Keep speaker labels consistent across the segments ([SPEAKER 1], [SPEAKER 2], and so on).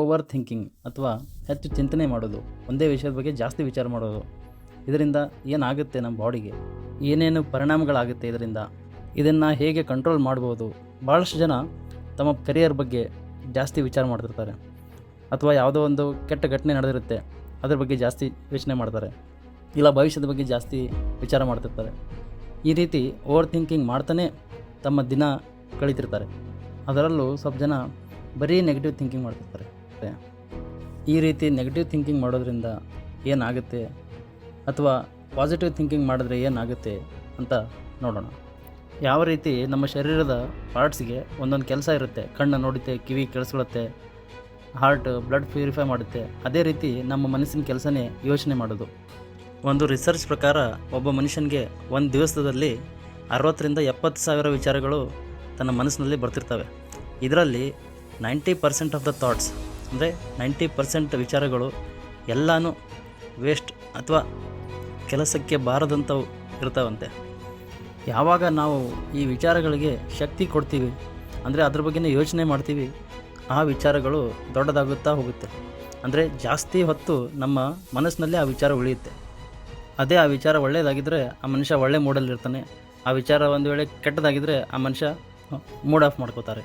[SPEAKER 1] Over thinking ಅಥವಾ ಹೆಚ್ಚು ಚಿಂತನೆ ಮಾಡೋದು, ಒಂದೇ ವಿಷಯದ ಬಗ್ಗೆ ಜಾಸ್ತಿ ವಿಚಾರ ಮಾಡೋದು, ಇದರಿಂದ ಏನಾಗುತ್ತೆ ನಮ್ಮ ಬಾಡಿಗೆ, ಏನೇನು ಪರಿಣಾಮಗಳಾಗುತ್ತೆ ಇದನ್ನು ಹೇಗೆ ಕಂಟ್ರೋಲ್ ಮಾಡ್ಬೋದು. ಭಾಳಷ್ಟು ಜನ ತಮ್ಮ ಕರಿಯರ್ ಬಗ್ಗೆ ಜಾಸ್ತಿ ವಿಚಾರ ಮಾಡ್ತಿರ್ತಾರೆ, ಅಥವಾ ಯಾವುದೋ ಒಂದು ಕೆಟ್ಟ ಘಟನೆ ನಡೆದಿರುತ್ತೆ ಅದ್ರ ಬಗ್ಗೆ ಜಾಸ್ತಿ ಯೋಚನೆ ಮಾಡ್ತಾರೆ, ಇಲ್ಲ ಭವಿಷ್ಯದ ಬಗ್ಗೆ ಜಾಸ್ತಿ ವಿಚಾರ ಮಾಡ್ತಿರ್ತಾರೆ. ಈ ರೀತಿ ಓವರ್ ಥಿಂಕಿಂಗ್ ಮಾಡ್ತಾನೆ ತಮ್ಮ ದಿನ ಕಳೀತಿರ್ತಾರೆ. ಅದರಲ್ಲೂ ಸ್ವಲ್ಪ ಜನ ಬರೀ ನೆಗೆಟಿವ್ ಥಿಂಕಿಂಗ್ ಮಾಡ್ತಿರ್ತಾರೆ. ಈ ರೀತಿ ನೆಗೆಟಿವ್ ಥಿಂಕಿಂಗ್ ಮಾಡೋದ್ರಿಂದ ಏನಾಗುತ್ತೆ ಅಥವಾ ಪಾಸಿಟಿವ್ ಥಿಂಕಿಂಗ್ ಮಾಡಿದ್ರೆ ಏನಾಗುತ್ತೆ ಅಂತ ನೋಡೋಣ. ಯಾವ ರೀತಿ ನಮ್ಮ ಶರೀರದ ಪಾರ್ಟ್ಸ್ಗೆ ಒಂದೊಂದು ಕೆಲಸ ಇರುತ್ತೆ. ಕಣ್ಣು ನೋಡುತ್ತೆ, ಕಿವಿ ಕೇಳಿಸ್ಕೊಳ್ಳುತ್ತೆ, ಹಾರ್ಟ್ ಬ್ಲಡ್ ಪ್ಯೂರಿಫೈ ಮಾಡುತ್ತೆ. ಅದೇ ರೀತಿ ನಮ್ಮ ಮನಸ್ಸಿನ ಕೆಲಸನೇ ಯೋಚನೆ ಮಾಡೋದು. ಒಂದು ರಿಸರ್ಚ್ ಪ್ರಕಾರ ಒಬ್ಬ ಮನುಷ್ಯನಿಗೆ ಒಂದು ದಿವಸದಲ್ಲಿ 60,000 to 70,000 ವಿಚಾರಗಳು ತನ್ನ ಮನಸ್ಸಿನಲ್ಲಿ ಬರ್ತಿರ್ತವೆ. ಇದರಲ್ಲಿ 90% ಆಫ್ ದ ಥಾಟ್ಸ್, ಅಂದರೆ 90% ವಿಚಾರಗಳು ಎಲ್ಲನೂ ವೇಸ್ಟ್ ಅಥವಾ ಕೆಲಸಕ್ಕೆ ಬಾರದಂಥವು ಇರ್ತಾವಂತೆ. ಯಾವಾಗ ನಾವು ಈ ವಿಚಾರಗಳಿಗೆ ಶಕ್ತಿ ಕೊಡ್ತೀವಿ, ಅಂದರೆ ಅದ್ರ ಬಗ್ಗೆನೇ ಯೋಚನೆ ಮಾಡ್ತೀವಿ, ಆ ವಿಚಾರಗಳು ದೊಡ್ಡದಾಗುತ್ತಾ ಹೋಗುತ್ತೆ. ಅಂದರೆ ಜಾಸ್ತಿ ಹೊತ್ತು ನಮ್ಮ ಮನಸ್ಸಿನಲ್ಲಿ ಆ ವಿಚಾರ ಉಳಿಯುತ್ತೆ. ಅದೇ ಆ ವಿಚಾರ ಒಳ್ಳೆಯದಾಗಿದ್ದರೆ ಆ ಮನುಷ್ಯ ಒಳ್ಳೆ ಮೂಡಲ್ಲಿರ್ತಾನೆ. ಆ ವಿಚಾರ ಒಂದು ವೇಳೆ ಕೆಟ್ಟದಾಗಿದ್ದರೆ ಆ ಮನುಷ್ಯ ಮೂಡ್ ಆಫ್ ಮಾಡ್ಕೋತಾರೆ.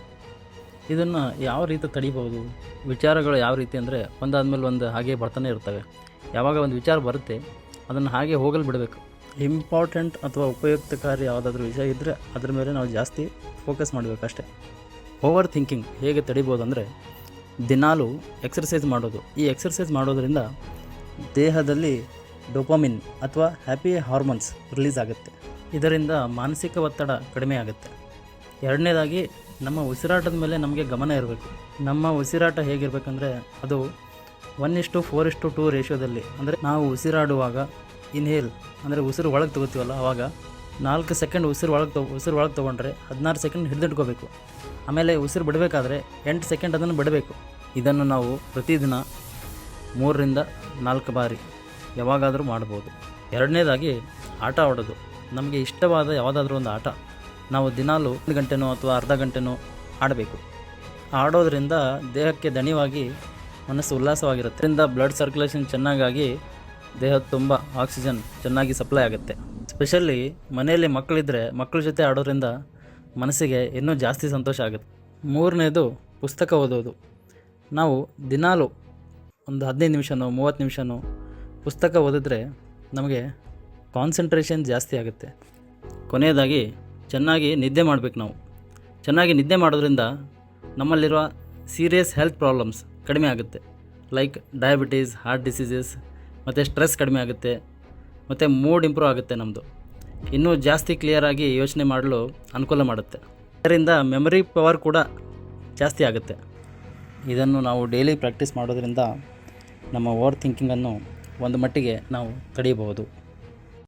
[SPEAKER 1] ಇದನ್ನು ಯಾವ ರೀತಿ ತಡಿಬೋದು? ವಿಚಾರಗಳು ಯಾವ ರೀತಿ ಅಂದರೆ ಒಂದಾದ್ಮೇಲೆ ಒಂದು ಹಾಗೆ ಬರ್ತಾನೆ ಇರ್ತವೆ. ಯಾವಾಗ ಒಂದು ವಿಚಾರ ಬರುತ್ತೆ ಅದನ್ನು ಹಾಗೆ ಹೋಗಲು ಬಿಡಬೇಕು. ಇಂಪಾರ್ಟೆಂಟ್ ಅಥವಾ ಉಪಯುಕ್ತಕಾರಿ ಯಾವುದಾದ್ರೂ ವಿಷಯ ಇದ್ದರೆ ಅದ್ರ ಮೇಲೆ ನಾವು ಜಾಸ್ತಿ ಫೋಕಸ್ ಮಾಡಬೇಕಷ್ಟೆ. ಓವರ್ ಥಿಂಕಿಂಗ್ ಹೇಗೆ ತಡಿಬೋದು ಅಂದರೆ ದಿನಾಲೂ ಎಕ್ಸರ್ಸೈಸ್ ಮಾಡೋದು. ಈ ಎಕ್ಸರ್ಸೈಸ್ ಮಾಡೋದರಿಂದ ದೇಹದಲ್ಲಿ ಡೋಪಾಮಿನ್ ಅಥವಾ ಹ್ಯಾಪಿ ಹಾರ್ಮೋನ್ಸ್ ರಿಲೀಸ್ ಆಗುತ್ತೆ. ಇದರಿಂದ ಮಾನಸಿಕ ಒತ್ತಡ ಕಡಿಮೆ ಆಗುತ್ತೆ. ಎರಡನೇದಾಗಿ ನಮ್ಮ ಉಸಿರಾಟದ ಮೇಲೆ ನಮಗೆ ಗಮನ ಇರಬೇಕು. ನಮ್ಮ ಉಸಿರಾಟ ಹೇಗಿರಬೇಕಂದ್ರೆ ಅದು 1:4:2 ರೇಷಿಯೋದಲ್ಲಿ, ಅಂದರೆ ನಾವು ಉಸಿರಾಡುವಾಗ ಇನ್ಹೇಲ್ ಅಂದರೆ ಉಸಿರು ಒಳಗೆ ತೊಗೋತೀವಲ್ಲ, ಆವಾಗ 4 ಸೆಕೆಂಡ್ ಉಸಿರು ಒಳಗೆ ತೊಗೊಂಡ್ರೆ 16 ಸೆಕೆಂಡ್ ಹಿಡಿದಿಟ್ಕೋಬೇಕು. ಆಮೇಲೆ ಉಸಿರು ಬಿಡಬೇಕಾದ್ರೆ 8 ಸೆಕೆಂಡ್ ಅದನ್ನು ಬಿಡಬೇಕು. ಇದನ್ನು ನಾವು ಪ್ರತಿದಿನ 3 to 4 ಬಾರಿ ಯಾವಾಗಾದರೂ ಮಾಡ್ಬೋದು. ಎರಡನೇದಾಗಿ ಆಟ ಆಡೋದು. ನಮಗೆ ಇಷ್ಟವಾದ ಯಾವುದಾದ್ರೂ ಒಂದು ಆಟ ನಾವು ದಿನಾಲೂ 1 ಗಂಟೆನೋ ಅಥವಾ ಅರ್ಧ ಗಂಟೆನೋ ಆಡಬೇಕು. ಆಡೋದ್ರಿಂದ ದೇಹಕ್ಕೆ ದಣಿವಾಗಿ ಮನಸ್ಸು ಉಲ್ಲಾಸವಾಗಿರುತ್ತೆ. ಇದರಿಂದ ಬ್ಲಡ್ ಸರ್ಕ್ಯುಲೇಷನ್ ಚೆನ್ನಾಗಿ ದೇಹದ ತುಂಬ ಆಕ್ಸಿಜನ್ ಚೆನ್ನಾಗಿ ಸಪ್ಲೈ ಆಗುತ್ತೆ. ಸ್ಪೆಷಲಿ ಮನೆಯಲ್ಲಿ ಮಕ್ಕಳಿದ್ದರೆ ಮಕ್ಕಳ ಜೊತೆ ಆಡೋದ್ರಿಂದ ಮನಸ್ಸಿಗೆ ಇನ್ನೂ ಜಾಸ್ತಿ ಸಂತೋಷ ಆಗುತ್ತೆ. ಮೂರನೇದು ಪುಸ್ತಕ ಓದೋದು. ನಾವು ದಿನಾಲೂ ಒಂದು 15 ನಿಮಿಷನೋ 30 ನಿಮಿಷನೋ ಪುಸ್ತಕ ಓದಿದ್ರೆ ನಮಗೆ ಕಾನ್ಸಂಟ್ರೇಷನ್ ಜಾಸ್ತಿ ಆಗುತ್ತೆ. ಕೊನೆಯದಾಗಿ ಚೆನ್ನಾಗಿ ನಿದ್ದೆ ಮಾಡಬೇಕು. ನಾವು ಚೆನ್ನಾಗಿ ನಿದ್ದೆ ಮಾಡೋದ್ರಿಂದ ನಮ್ಮಲ್ಲಿರುವ ಸೀರಿಯಸ್ ಹೆಲ್ತ್ ಪ್ರಾಬ್ಲಮ್ಸ್ ಕಡಿಮೆ ಆಗುತ್ತೆ. ಲೈಕ್ ಡಯಾಬಿಟೀಸ್, ಹಾರ್ಟ್ ಡಿಸೀಸಸ್ ಮತ್ತು ಸ್ಟ್ರೆಸ್ ಕಡಿಮೆ ಆಗುತ್ತೆ, ಮತ್ತು ಮೂಡ್ ಇಂಪ್ರೂವ್ ಆಗುತ್ತೆ. ನಮ್ಮದು ಇನ್ನೂ ಜಾಸ್ತಿ ಕ್ಲಿಯರಾಗಿ ಯೋಚನೆ ಮಾಡಲು ಅನುಕೂಲ ಮಾಡುತ್ತೆ. ಇದರಿಂದ ಮೆಮೊರಿ ಪವರ್ ಕೂಡ ಜಾಸ್ತಿ ಆಗುತ್ತೆ. ಇದನ್ನು ನಾವು ಡೈಲಿ ಪ್ರಾಕ್ಟೀಸ್ ಮಾಡೋದ್ರಿಂದ ನಮ್ಮ ಓವರ್ ಥಿಂಕಿಂಗನ್ನು ಒಂದು ಮಟ್ಟಿಗೆ ನಾವು ತಡೆಯಬಹುದು.